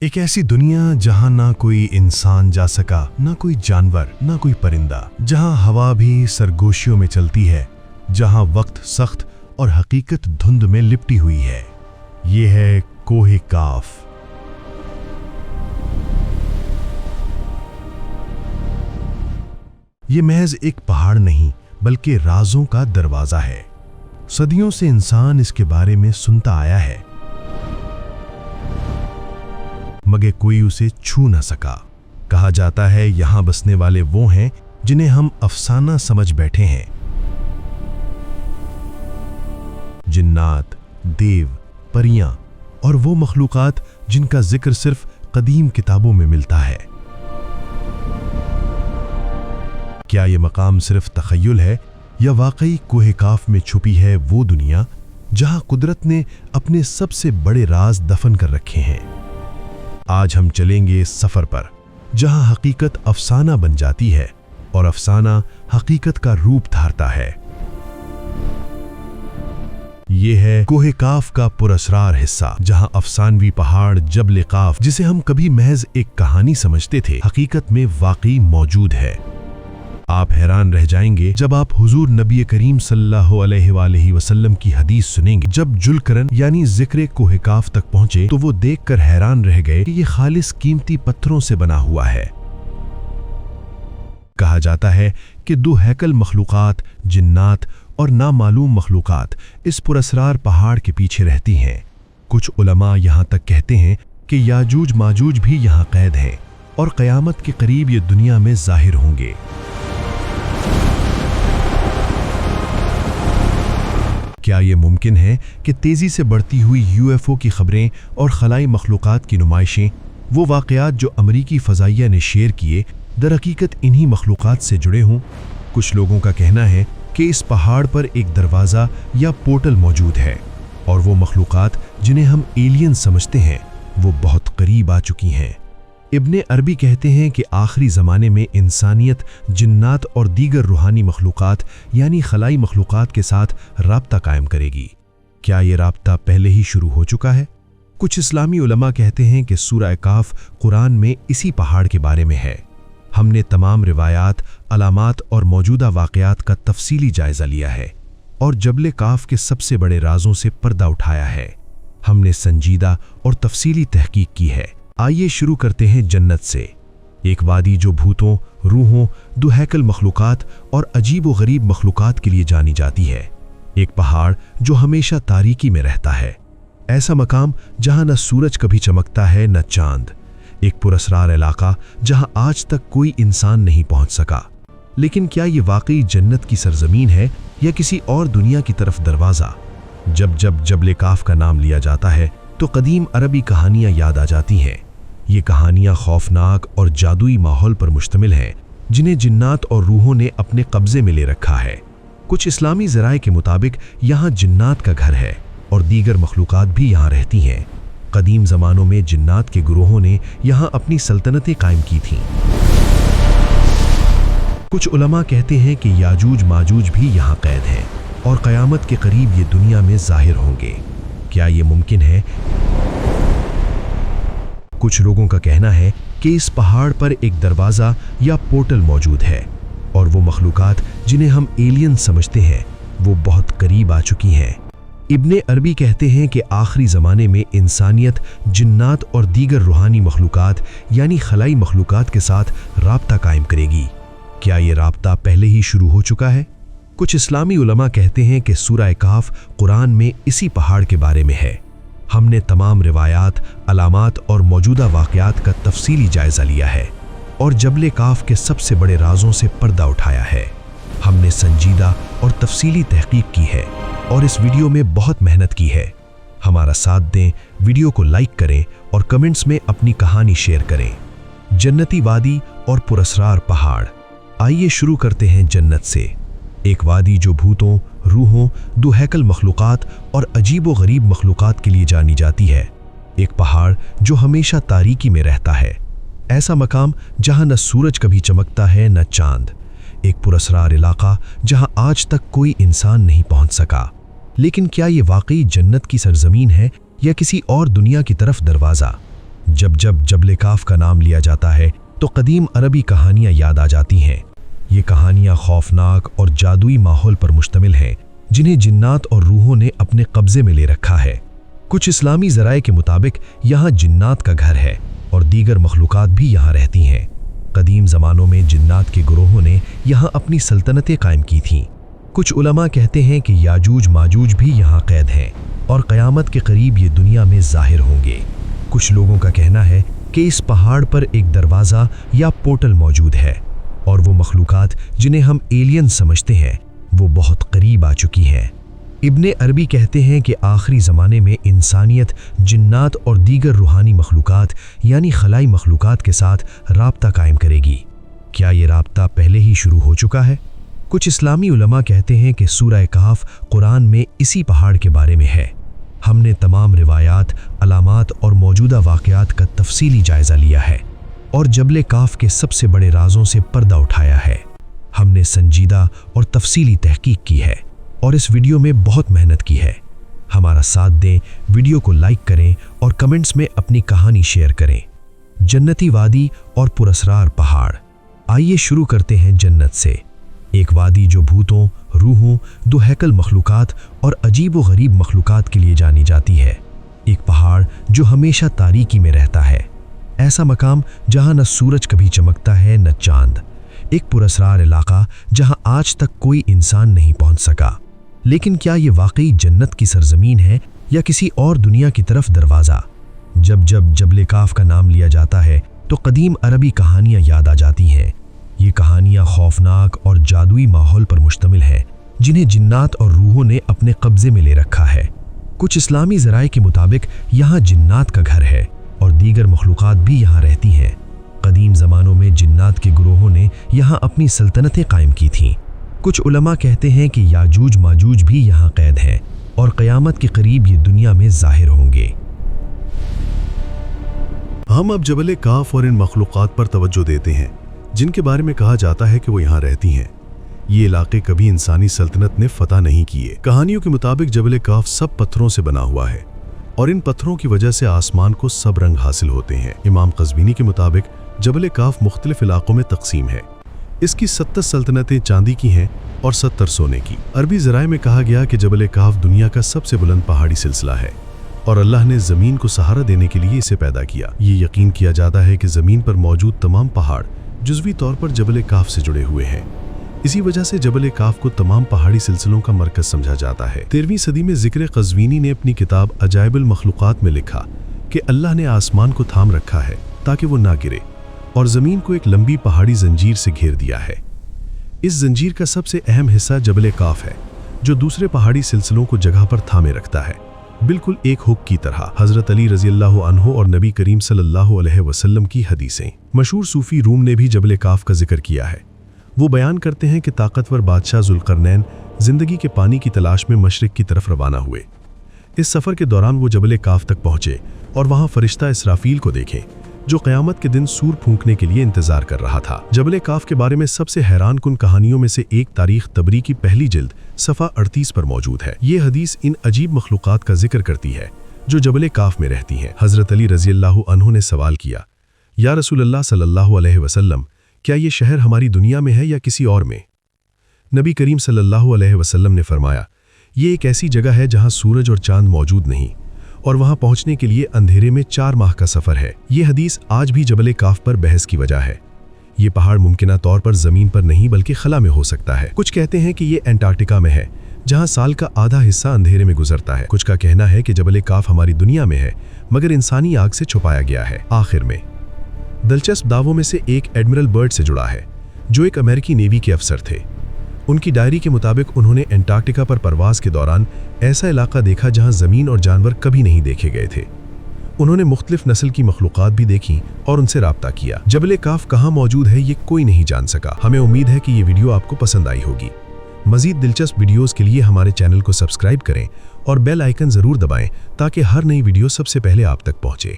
ایک ایسی دنیا جہاں نہ کوئی انسان جا سکا، نہ کوئی جانور، نہ کوئی پرندہ، جہاں ہوا بھی سرگوشیوں میں چلتی ہے، جہاں وقت سخت اور حقیقت دھند میں لپٹی ہوئی ہے۔ یہ ہے کوہ کاف۔ یہ محض ایک پہاڑ نہیں بلکہ رازوں کا دروازہ ہے۔ صدیوں سے انسان اس کے بارے میں سنتا آیا ہے، مگر کوئی اسے چھو نہ سکا۔ کہا جاتا ہے یہاں بسنے والے وہ ہیں جنہیں ہم افسانہ سمجھ بیٹھے ہیں، جنات، دیو، پریاں اور وہ مخلوقات جن کا ذکر صرف قدیم کتابوں میں ملتا ہے۔ کیا یہ مقام صرف تخیل ہے یا واقعی کوہ کاف میں چھپی ہے وہ دنیا جہاں قدرت نے اپنے سب سے بڑے راز دفن کر رکھے ہیں؟ آج ہم چلیں گے اس سفر پر جہاں حقیقت افسانہ بن جاتی ہے اور افسانہ حقیقت کا روپ دھارتا ہے۔ یہ ہے کوہ کاف کا پراسرار حصہ، جہاں افسانوی پہاڑ جبل قاف، جسے ہم کبھی محض ایک کہانی سمجھتے تھے، حقیقت میں واقعی موجود ہے۔ آپ حیران رہ جائیں گے جب آپ حضور نبی کریم صلی اللہ علیہ وآلہ وسلم کی حدیث سنیں گے۔ جب جلکرن یعنی ذکر کوہ کاف تک پہنچے تو وہ دیکھ کر حیران رہ گئے کہ یہ خالص قیمتی پتھروں سے بنا ہوا ہے۔ کہا جاتا ہے کہ دو ہیکل مخلوقات، جنات اور نامعلوم مخلوقات اس پراسرار پہاڑ کے پیچھے رہتی ہیں۔ کچھ علماء یہاں تک کہتے ہیں کہ یاجوج ماجوج بھی یہاں قید ہیں اور قیامت کے قریب یہ دنیا میں ظاہر ہوں گے۔ کیا یہ ممکن ہے کہ تیزی سے بڑھتی ہوئی UFO کی خبریں اور خلائی مخلوقات کی نمائشیں، وہ واقعات جو امریکی فضائیہ نے شیئر کیے، در حقیقت انہی مخلوقات سے جڑے ہوں؟ کچھ لوگوں کا کہنا ہے کہ اس پہاڑ پر ایک دروازہ یا پورٹل موجود ہے اور وہ مخلوقات جنہیں ہم ایلین سمجھتے ہیں وہ بہت قریب آ چکی ہیں۔ ابن عربی کہتے ہیں کہ آخری زمانے میں انسانیت جنات اور دیگر روحانی مخلوقات یعنی خلائی مخلوقات کے ساتھ رابطہ قائم کرے گی۔ کیا یہ رابطہ پہلے ہی شروع ہو چکا ہے؟ کچھ اسلامی علماء کہتے ہیں کہ سورہ کاف قرآن میں اسی پہاڑ کے بارے میں ہے۔ ہم نے تمام روایات، علامات اور موجودہ واقعات کا تفصیلی جائزہ لیا ہے اور جبل کاف کے سب سے بڑے رازوں سے پردہ اٹھایا ہے۔ ہم نے سنجیدہ اور تفصیلی تحقیق کی ہے۔ آئیے شروع کرتے ہیں جنت سے، ایک وادی جو بھوتوں، روحوں، دو ہیکل مخلوقات اور عجیب و غریب مخلوقات کے لیے جانی جاتی ہے۔ ایک پہاڑ جو ہمیشہ تاریکی میں رہتا ہے، ایسا مقام جہاں نہ سورج کبھی چمکتا ہے نہ چاند، ایک پراسرار علاقہ جہاں آج تک کوئی انسان نہیں پہنچ سکا۔ لیکن کیا یہ واقعی جنت کی سرزمین ہے یا کسی اور دنیا کی طرف دروازہ؟ جب جبل کاف کا نام لیا جاتا ہے تو قدیم عربی کہانیاں یاد آ جاتی ہیں۔ یہ کہانیاں خوفناک اور جادوئی ماحول پر مشتمل ہیں جنہیں جنات اور روحوں نے اپنے قبضے میں لے رکھا ہے۔ کچھ اسلامی ذرائع کے مطابق یہاں جنات کا گھر ہے اور دیگر مخلوقات بھی یہاں رہتی ہیں۔ قدیم زمانوں میں جنات کے گروہوں نے یہاں اپنی سلطنتیں قائم کی تھیں۔ کچھ علماء کہتے ہیں کہ یاجوج ماجوج بھی یہاں قید ہیں اور قیامت کے قریب یہ دنیا میں ظاہر ہوں گے۔ کیا یہ ممکن ہے؟ کچھ لوگوں کا کہنا ہے کہ اس پہاڑ پر ایک دروازہ یا پورٹل موجود ہے اور وہ مخلوقات جنہیں ہم ایلین سمجھتے ہیں وہ بہت قریب آ چکی ہیں۔ ابن عربی کہتے ہیں کہ آخری زمانے میں انسانیت جنات اور دیگر روحانی مخلوقات یعنی خلائی مخلوقات کے ساتھ رابطہ قائم کرے گی۔ کیا یہ رابطہ پہلے ہی شروع ہو چکا ہے؟ کچھ اسلامی علماء کہتے ہیں کہ سورہ کاف قرآن میں اسی پہاڑ کے بارے میں ہے۔ ہم نے تمام روایات، علامات اور موجودہ واقعات کا تفصیلی جائزہ لیا ہے اور جبل کاف کے سب سے بڑے رازوں سے پردہ اٹھایا ہے۔ ہم نے سنجیدہ اور تفصیلی تحقیق کی ہے اور اس ویڈیو میں بہت محنت کی ہے۔ ہمارا ساتھ دیں، ویڈیو کو لائک کریں اور کمنٹس میں اپنی کہانی شیئر کریں۔ جنتی وادی اور پراسرار پہاڑ۔ آئیے شروع کرتے ہیں جنت سے، ایک وادی جو بھوتوں، روحوں، دو ہیکل مخلوقات اور عجیب و غریب مخلوقات کے لیے جانی جاتی ہے۔ ایک پہاڑ جو ہمیشہ تاریکی میں رہتا ہے، ایسا مقام جہاں نہ سورج کبھی چمکتا ہے نہ چاند، ایک پراسرار علاقہ جہاں آج تک کوئی انسان نہیں پہنچ سکا۔ لیکن کیا یہ واقعی جنت کی سرزمین ہے یا کسی اور دنیا کی طرف دروازہ؟ जब जब जबल काफ का नाम लिया जाता है तो कदीम अरबी कहानियां याद आ जाती हैं। ये कहानियां खौफनाक और जादुई माहौल पर मुश्तमिल हैं, जिन्हें जिन्नात और रूहों ने अपने कब्जे में ले रखा है। कुछ इस्लामी ज़राए के मुताबिक यहाँ जिन्नात का घर है और दीगर मखलूक़ात भी यहाँ रहती हैं। कदीम ज़मानों में जिन्नात के गुरोहों ने यहाँ अपनी सल्तनतें कायम की थीं। कुछ उलमा कहते हैं कि याजूज माजूज भी यहाँ कैद हैं और क़यामत के करीब ये दुनिया में ज़ाहिर होंगे। कुछ लोगों का कहना है कि इस पहाड़ पर एक दरवाज़ा या पोर्टल मौजूद है और वो मखलूक़ात जिन्हें हम एलियन समझते हैं वो बहुत करीब आ चुकी हैं। इब्ने अरबी कहते हैं कि आखिरी ज़माने में इंसानियत जिन्नात और दीगर रूहानी मखलूक़ात यानी खलाई मखलूक़ात के साथ राब्ता कायम करेगी। क्या ये राब्ता पहले ही शुरू हो चुका है? कुछ इस्लामी उलमा कहते हैं कि सूरह कहफ कुरान में इसी पहाड़ के बारे में है। हमने तमाम रिवायात, अलामात और मौजूदा वाक़यात का तफसीली जायज़ा लिया है और जबल काफ के सबसे बड़े राज़ों से पर्दा उठाया है। हमने संजीदा और तफसीली तहकीक की है और इस वीडियो में बहुत मेहनत की है। हमारा साथ दें, वीडियो को लाइक करें और कमेंट्स में अपनी कहानी शेयर करें। जन्नती वादी और पुरस्रार पहाड़। आइए शुरू करते हैं जन्नत से। एक वादी जो भूतों, रूहों, दुहैकल मखलूक़ात और अजीब व गरीब मखलूक़ात के लिए जानी जाती है। एक पहाड़ जो हमेशा तारीकी में रहता है। ऐसा मकाम जहाँ न सूरज कभी चमकता है न चांद। एक पुरस्रार इलाका जहाँ आज तक कोई इंसान नहीं पहुँच सका। लेकिन क्या ये वाकई जन्नत की सरजमीन है या किसी और दुनिया की तरफ दरवाज़ा? जब जब जबल काफ का नाम लिया जाता है तो कदीम अरबी कहानियाँ याद आ जाती हैं। ये कहानियाँ खौफनाक और जादुई माहौल पर मुश्तमिल हैं, जिन्हें जिन्नात और रूहों ने अपने कब्जे में ले रखा है। कुछ इस्लामी ज़राए के मुताबिक यहाँ जिन्नात का घर है और दीगर मखलूक़ात भी यहाँ रहती हैं। कदीम ज़मानों में जिन्नात के गुरोहों ने यहाँ अपनी सल्तनतें कायम की थीं। कुछ उलमा कहते हैं कि याजूज माजूज भी यहाँ कैद हैं और क़यामत के करीब ये दुनिया में ज़ाहिर होंगे। हम अब जबल काफ और इन मखलूक़ात पर तवज्जो देते हैं जिनके बारे में कहा जाता है कि वो यहाँ रहती हैं। ये इलाके कभी इंसानी सल्तनत ने फतह नहीं किए। कहानियों के मुताबिक जबल काफ सब पत्थरों से बना हुआ है और इन पत्थरों की वजह से आसमान को सब रंग हासिल होते हैं। इमाम कज़वीनी के मुताबिक जबल काफ मुख्तलिफ इलाकों में तकसीम है। इसकी 70 सल्तनतें चांदी की हैं और 70 सोने की। अरबी ज़राए में कहा गया कि जबल काफ दुनिया का सबसे बुलंद पहाड़ी सिलसिला है और अल्लाह ने ज़मीन को सहारा देने के लिए इसे पैदा किया। ये यकीन किया जाता है कि ज़मीन पर मौजूद तमाम पहाड़ जुज़वी तौर पर जबल काफ से जुड़े हुए हैं। इसी वजह से जबल काफ को तमाम पहाड़ी सिलसिलों का मरकज़ समझा जाता है। 13वीं सदी में ज़िक्र क़ज़वीनी ने अपनी किताब अजाइबुल मखलूक़ात में लिखा कि अल्लाह ने आसमान को थाम रखा है ताकि वो ना गिरे और ज़मीन को एक लंबी पहाड़ी जंजीर से घेर दिया है। इस जंजीर का सबसे अहम हिस्सा जबल काफ है जो दूसरे पहाड़ी सिलसिलों को जगह पर थामे रखता है, बिल्कुल एक हुक की तरह। हज़रत अली रज़ियल्लाहु अन्हु और नबी करीम सल्लल्लाहु अलैहि वसल्लम की हदीसें। मशहूर सूफ़ी रूम ने भी जबल काफ का जिक्र किया है। वो बयान करते हैं कि ताकतवर बादशाह ज़ुल्क़रनैन ज़िंदगी के पानी की तलाश में मशरिक़ की तरफ रवाना हुए। इस सफ़र के दौरान वो जबल काफ तक पहुँचे और वहाँ फ़रिश्ता इसराफील को देखें जो क़यामत के दिन सूर फूंकने के लिए इंतज़ार कर रहा था। जबल काफ के बारे में सबसे हैरान कुन कहानियों में से एक तारीख़ तबरी की पहली जिल्द सफ़ा 38 पर मौजूद है। ये हदीस इन अजीब मखलूक़ात का जिक्र करती है जो जबल काफ में रहती हैं। हज़रत अली रज़ियल्लाहु अन्हु ने सवाल किया, या रसूलल्लाह सल्लल्लाहु अलैहि वसल्लम, क्या ये शहर हमारी दुनिया में है या किसी और में? नबी करीम सल्लल्लाहु अलैहि वसल्लम ने फरमाया, ये एक ऐसी जगह है जहाँ सूरज और चांद मौजूद नहीं और वहां पहुंचने के लिए अंधेरे में 4 माह का सफर है। ये हदीस आज भी जबल काफ पर बहस की वजह है। ये पहाड़ मुमकिना तौर पर जमीन पर नहीं बल्कि खला में हो सकता है। कुछ कहते हैं कि ये एंटार्क्टिका में है जहां साल का आधा हिस्सा अंधेरे में गुजरता है। कुछ का कहना है कि जबल काफ हमारी दुनिया में है मगर इंसानी आग से छुपाया गया है। आखिर में दिलचस्प दावों में से एक एडमिरल बर्ड से जुड़ा है जो एक अमेरिकी नेवी के अफसर थे। उनकी डायरी के मुताबिक उन्होंने एंटार्क्टिका पर परवाज के दौरान ऐसा इलाका देखा जहां ज़मीन और जानवर कभी नहीं देखे गए थे। उन्होंने मुख्तलिफ नस्ल की मखलूक़ात भी देखी और उनसे राब्ता किया। जबल काफ कहाँ मौजूद है ये कोई नहीं जान सका। हमें उम्मीद है कि ये वीडियो आपको पसंद आई होगी। मज़ीद दिलचस्प वीडियोज़ के लिए हमारे चैनल को सब्सक्राइब करें और बेल आइकन ज़रूर दबाएं ताकि हर नई वीडियो सबसे पहले आप तक पहुँचे।